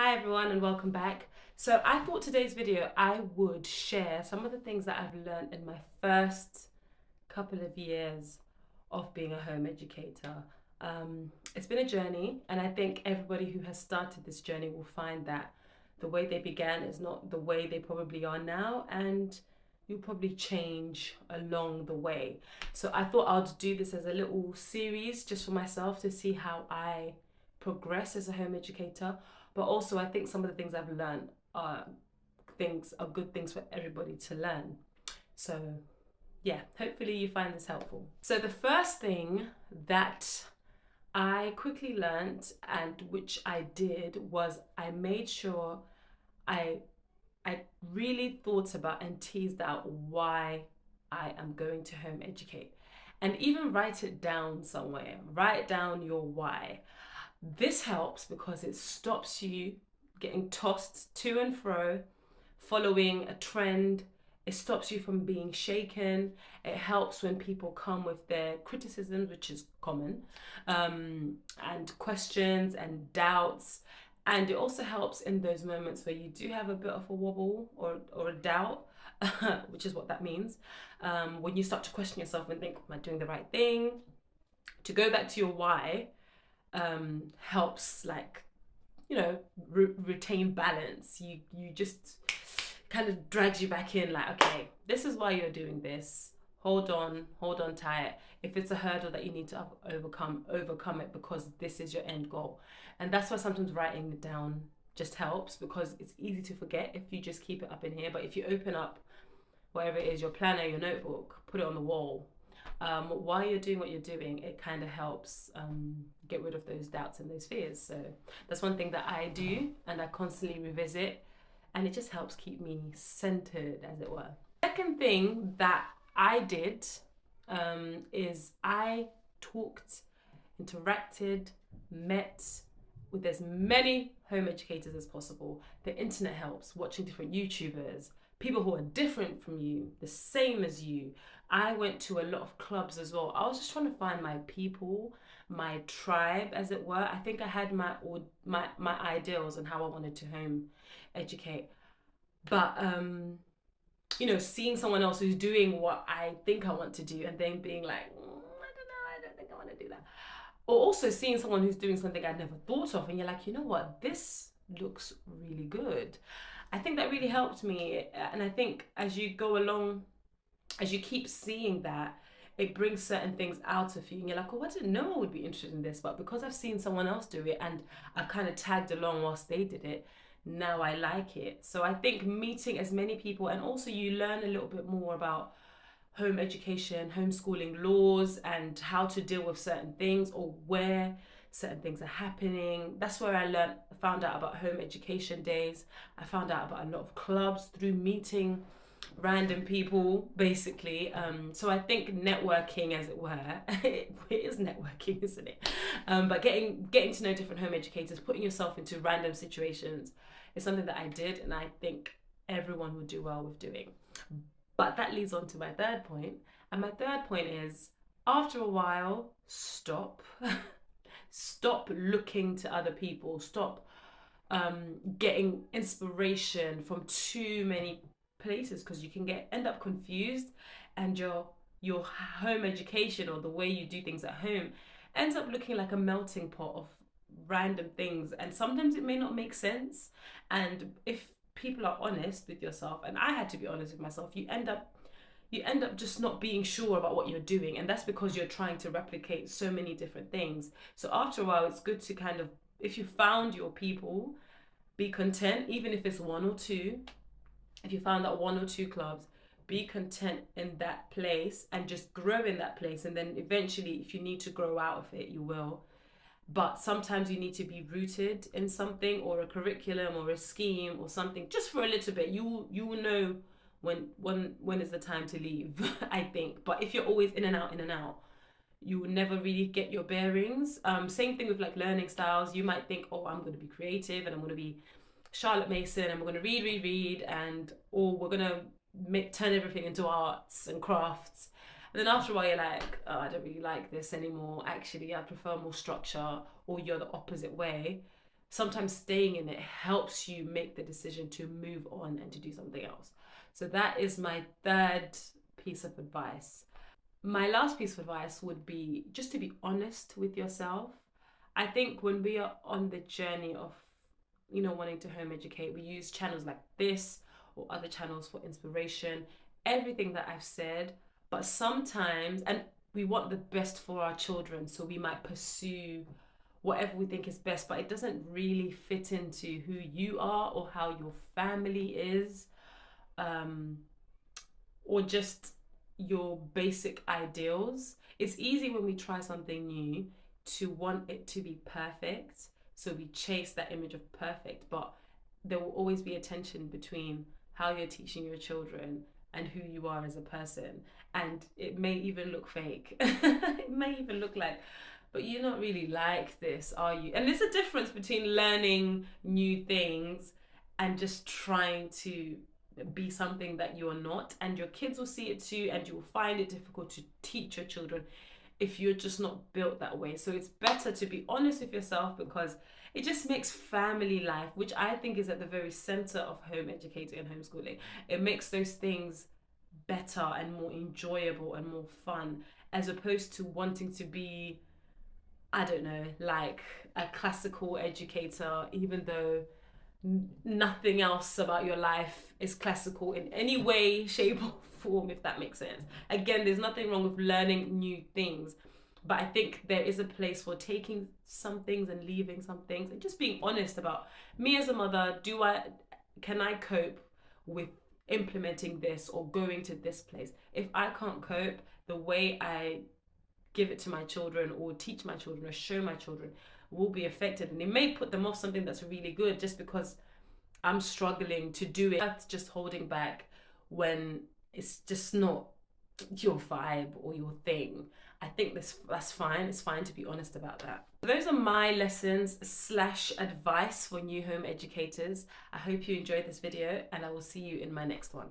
Hi everyone and welcome back. So I thought today's video I would share some of the things that I've learned in my first couple of years of being a home educator. It's been a journey, and I think everybody who has started this journey will find that the way they began is not the way they probably are now, and you'll probably change along the way. So I thought I'd do this as a little series just for myself to see how I progress as a home educator. But also, I think some of the things I've learned are good things for everybody to learn. So yeah, hopefully you find this helpful. So the first thing that I quickly learned, and which I did, was I made sure I I really thought about and teased out why I am going to home educate. And even write it down somewhere. Write down your why. This helps because it stops you getting tossed to and fro, following a trend. It stops you from being shaken. It helps when people come with their criticisms, which is common, and questions and doubts. And it also helps in those moments where you do have a bit of a wobble or a doubt, which is what that means. When you start to question yourself and think, am I doing the right thing? To go back to your why helps, like, retain balance. You just kind of drags you back in, like, okay, this is why you're doing this. Hold on tight. If it's a hurdle that you need to overcome it, because this is your end goal. And that's why sometimes writing it down just helps, because it's easy to forget if you just keep it up in here. But if you open up whatever it is, your planner, your notebook, put it on the wall, while you're doing what you're doing, it kind of helps get rid of those doubts and those fears. So that's one thing that I do, and I constantly revisit, and it just helps keep me centered, as it were. Second thing that I did is I talked, interacted, met with as many home educators as possible. The internet helps, watching different YouTubers, people who are different from you, the same as you. I went to a lot of clubs as well. I was just trying to find my people, my tribe, as it were. I think I had my ideals on how I wanted to home educate. But seeing someone else who's doing what I think I want to do, and then being like, I don't know, I don't think I want to do that. Or also seeing someone who's doing something I'd never thought of, and you're like, you know what, this looks really good. I think that really helped me. And I think as you go along, as you keep seeing that, it brings certain things out of you, and you're like, oh, I didn't know I would be interested in this, but because I've seen someone else do it and I've kind of tagged along whilst they did it, now I like it. So I think meeting as many people, and also you learn a little bit more about home education, homeschooling laws, and how to deal with certain things, or where certain things are happening. That's where I found out about home education days. I found out about a lot of clubs through meeting random people, basically. So I think networking, as it were, it is networking, isn't it? But getting to know different home educators, putting yourself into random situations, is something that I did, and I think everyone would do well with doing. But that leads on to my third point. And my third point is, after a while, stop. Stop looking to other people. Stop getting inspiration from too many places, because you can end up confused, and your home education, or the way you do things at home, ends up looking like a melting pot of random things, and sometimes it may not make sense. And if people are honest with yourself, and I had to be honest with myself, you end up just not being sure about what you're doing, and that's because you're trying to replicate so many different things. So after a while, it's good to kind of, if you found your people, be content, even if it's one or two. If you found that one or two clubs, be content in that place and just grow in that place. And then eventually, if you need to grow out of it, you will. But sometimes you need to be rooted in something, or a curriculum, or a scheme, or something, just for a little bit. You will know when is the time to leave, I think. But if you're always in and out, you will never really get your bearings. Same thing with like learning styles. You might think, oh, I'm going to be creative, and I'm going to be Charlotte Mason, and we're going to read, or we're going to turn everything into arts and crafts. And then after a while, you're like, oh, I don't really like this anymore. Actually, I prefer more structure, or you're the opposite way. sometimes staying in it helps you make the decision to move on and to do something else. So that is my third piece of advice. My last piece of advice would be just to be honest with yourself. I think when we are on the journey of, wanting to home educate, we use channels like this or other channels for inspiration, everything that I've said. But sometimes, and we want the best for our children, so we might pursue whatever we think is best, but it doesn't really fit into who you are or how your family is, or just your basic ideals. It's easy when we try something new to want it to be perfect, so we chase that image of perfect, but there will always be a tension between how you're teaching your children and who you are as a person. And it may even look fake. It may even look like, but you're not really like this, are you? And there's a difference between learning new things and just trying to be something that you're not. And your kids will see it too, and you will find it difficult to teach your children if you're just not built that way. So it's better to be honest with yourself, because it just makes family life, which I think is at the very center of home educating and homeschooling, it makes those things better and more enjoyable and more fun, as opposed to wanting to be, I don't know, like a classical educator, even though nothing else about your life is classical in any way, shape, or form, if that makes sense. Again, there's nothing wrong with learning new things, but I think there is a place for taking some things and leaving some things, and just being honest about, me as a mother, can I cope with implementing this or going to this place? If I can't cope, the way I give it to my children or teach my children or show my children will be affected, and it may put them off something that's really good just because I'm struggling to do it. That's just holding back when it's just not your vibe or your thing. I think that's fine. It's fine to be honest about that. Those are my lessons / advice for new home educators. I hope you enjoyed this video, and I will see you in my next one.